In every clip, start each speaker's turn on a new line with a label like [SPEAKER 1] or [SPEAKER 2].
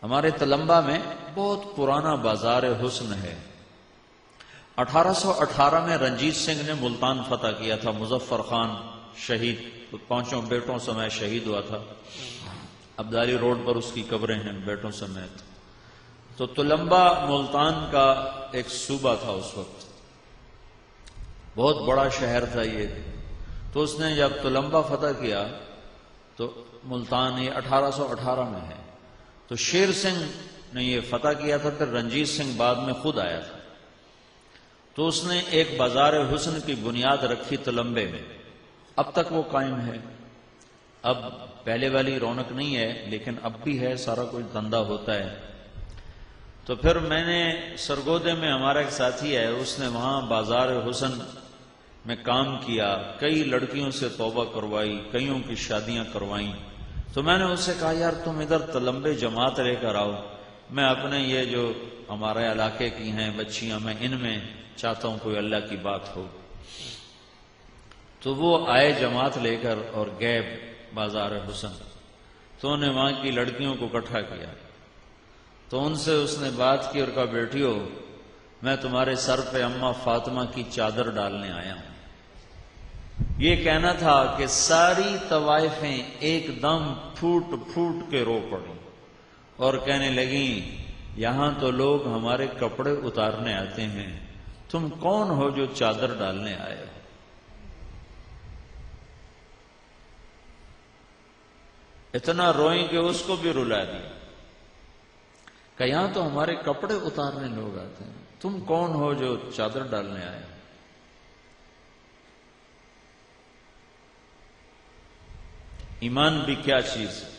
[SPEAKER 1] ہمارے تلمبا میں بہت پرانا بازار حسن ہے. 1818 میں رنجیت سنگھ نے ملتان فتح کیا تھا. مظفر خان شہید 5 بیٹوں سمیت شہید ہوا تھا. عبدالی روڈ پر اس کی قبریں ہیں بیٹوں سمیت. تو تلمبا ملتان کا ایک صوبہ تھا اس وقت، بہت بڑا شہر تھا یہ. تو اس نے جب تلمبا فتح کیا تو ملتان یہ 1818 میں ہے. تو شیر سنگھ نے یہ فتح کیا تھا، پھر رنجیت سنگھ بعد میں خود آیا تھا. تو اس نے ایک بازار حسن کی بنیاد رکھی تلمبے میں. اب تک وہ قائم ہے. اب پہلے والی رونق نہیں ہے لیکن اب بھی ہے، سارا کچھ دھندا ہوتا ہے. تو پھر میں نے سرگودے میں ہمارا ایک ساتھی ہے، اس نے وہاں بازار حسن میں کام کیا، کئی لڑکیوں سے توبہ کروائی، کئیوں کی شادیاں کروائیں. تو میں نے اس سے کہا یار تم ادھر تلمبے جماعت لے کر آؤ، میں اپنے یہ جو ہمارے علاقے کی ہیں بچیاں، میں ان میں چاہتا ہوں کوئی اللہ کی بات ہو. تو وہ آئے جماعت لے کر اور گئے بازار حسن. تو انہیں وہاں کی لڑکیوں کو اکٹھا کیا. تو ان سے اس نے بات کی اور کہا بیٹیو میں تمہارے سر پہ اماں فاطمہ کی چادر ڈالنے آیا ہوں. یہ کہنا تھا کہ ساری طوائفیں ایک دم پھوٹ پھوٹ کے رو پڑیں اور کہنے لگیں یہاں تو لوگ ہمارے کپڑے اتارنے آتے ہیں، تم کون ہو جو چادر ڈالنے آئے ہو؟ اتنا روئیں کہ اس کو بھی رلا دیا کہ یہاں تو ہمارے کپڑے اتارنے لوگ آتے ہیں، تم کون ہو جو چادر ڈالنے آئے؟ ایمان بھی کیا چیز ہے.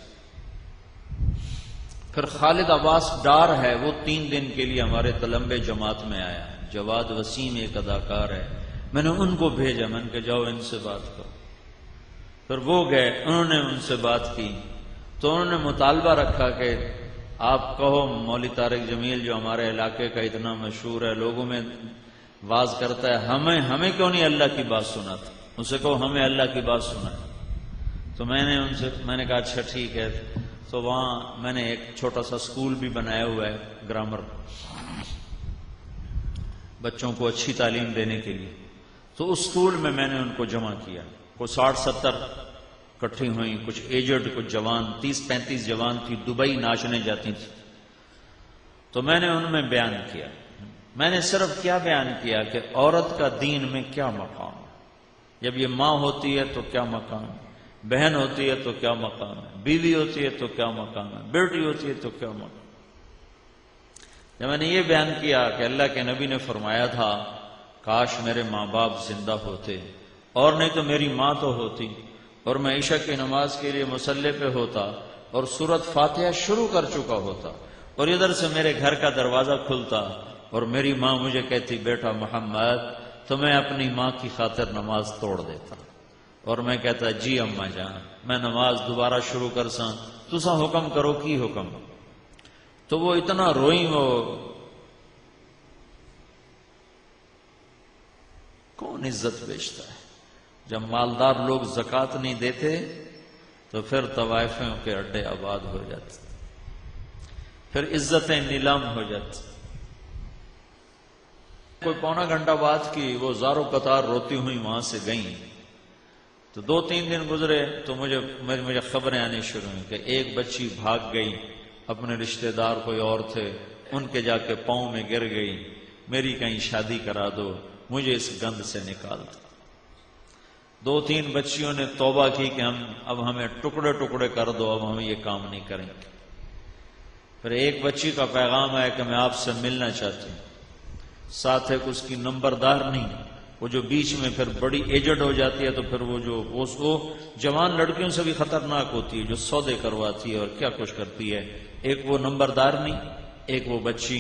[SPEAKER 1] پھر خالد عباس ڈار ہے، وہ 3 دن کے لیے ہمارے تلمبے جماعت میں آیا. جواد وسیم ایک اداکار ہے، میں نے ان کو بھیجا، میں نے کہا جاؤ ان سے بات کرو. پھر وہ گئے، انہوں نے ان سے بات کی. تو انہوں نے مطالبہ رکھا کہ آپ کہو مولوی طارق جمیل جو ہمارے علاقے کا اتنا مشہور ہے، لوگوں میں واز کرتا ہے، ہمیں کیوں نہیں اللہ کی بات سناتا؟ ان سے کہو ہمیں اللہ کی بات سنائے. تو میں نے کہا اچھا ٹھیک ہے. تو وہاں میں نے ایک چھوٹا سا اسکول بھی بنایا ہوا ہے گرامر، بچوں کو اچھی تعلیم دینے کے لیے. تو اس اسکول میں نے ان کو جمع کیا. کوئی 60-70 اکٹھی ہوئیں، کچھ ایجڈ کچھ جوان، 30-35 جوان تھی، دبئی ناچنے جاتی تھی. تو میں نے ان میں بیان کیا. میں نے صرف کیا بیان کیا کہ عورت کا دین میں کیا مقام ہے. جب یہ ماں ہوتی ہے تو کیا مقام ہے، بہن ہوتی ہے تو کیا مقام ہے، بیوی ہوتی ہے تو کیا مقام ہے، بیٹی ہوتی ہے تو کیا مقام. جب میں نے یہ بیان کیا کہ اللہ کے نبی نے فرمایا تھا کاش میرے ماں باپ زندہ ہوتے، اور نہیں تو میری ماں تو ہوتی، اور میں عشاء کی نماز کے لیے مصلی پہ ہوتا اور سورۃ فاتحہ شروع کر چکا ہوتا، اور ادھر سے میرے گھر کا دروازہ کھلتا اور میری ماں مجھے کہتی بیٹا محمد، تو میں اپنی ماں کی خاطر نماز توڑ دیتا اور میں کہتا جی اماں جان میں نماز دوبارہ شروع کر ساں، تسا حکم کرو کی حکم. تو وہ اتنا روئیں. وہ کون عزت بیچتا ہے؟ جب مالدار لوگ زکوٰۃ نہیں دیتے تو پھر طوائفوں کے اڈے آباد ہو جاتے، پھر عزتیں نیلام ہو جاتی. کوئی پونا گھنٹہ بعد کی وہ زاروں قطار روتی ہوئی وہاں سے گئیں. تو 2-3 دن گزرے تو مجھے خبریں آنی شروع ہوئیں کہ ایک بچی بھاگ گئی، اپنے رشتہ دار کوئی اور تھے، ان کے جا کے پاؤں میں گر گئی، میری کہیں شادی کرا دو، مجھے اس گند سے نکال دو. 2-3 بچیوں نے توبہ کی کہ اب ہمیں ٹکڑے ٹکڑے کر دو، اب ہم یہ کام نہیں کریں گے. پھر ایک بچی کا پیغام آیا کہ میں آپ سے ملنا چاہتی ہوں. ساتھ ہے اس کی نمبردار نہیں، وہ جو بیچ میں پھر بڑی ایجڈ ہو جاتی ہے تو پھر وہ جوان لڑکیوں سے بھی خطرناک ہوتی ہے، جو سودے کرواتی ہے اور کیا کچھ کرتی ہے. ایک وہ نمبردار نہیں، ایک وہ بچی،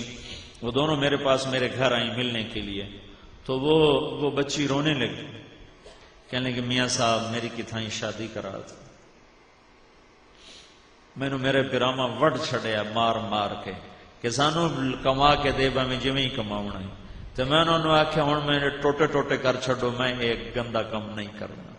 [SPEAKER 1] وہ دونوں میرے پاس میرے گھر آئیں ملنے کے لیے. تو وہ بچی رونے لگی، کہنے کہ میاں صاحب میری کتھائیں شادی کرا تھی، میں نے میرے پیراما وڈ چھڑیا مار مار کے کہ سانو کما کے دے میں جویں ہی کماؤنا ہے. تو میں انہوں نے آخیا ہوں میں ٹوٹے ٹوٹے کر چھڑو، میں ایک گندا کم نہیں کرنا.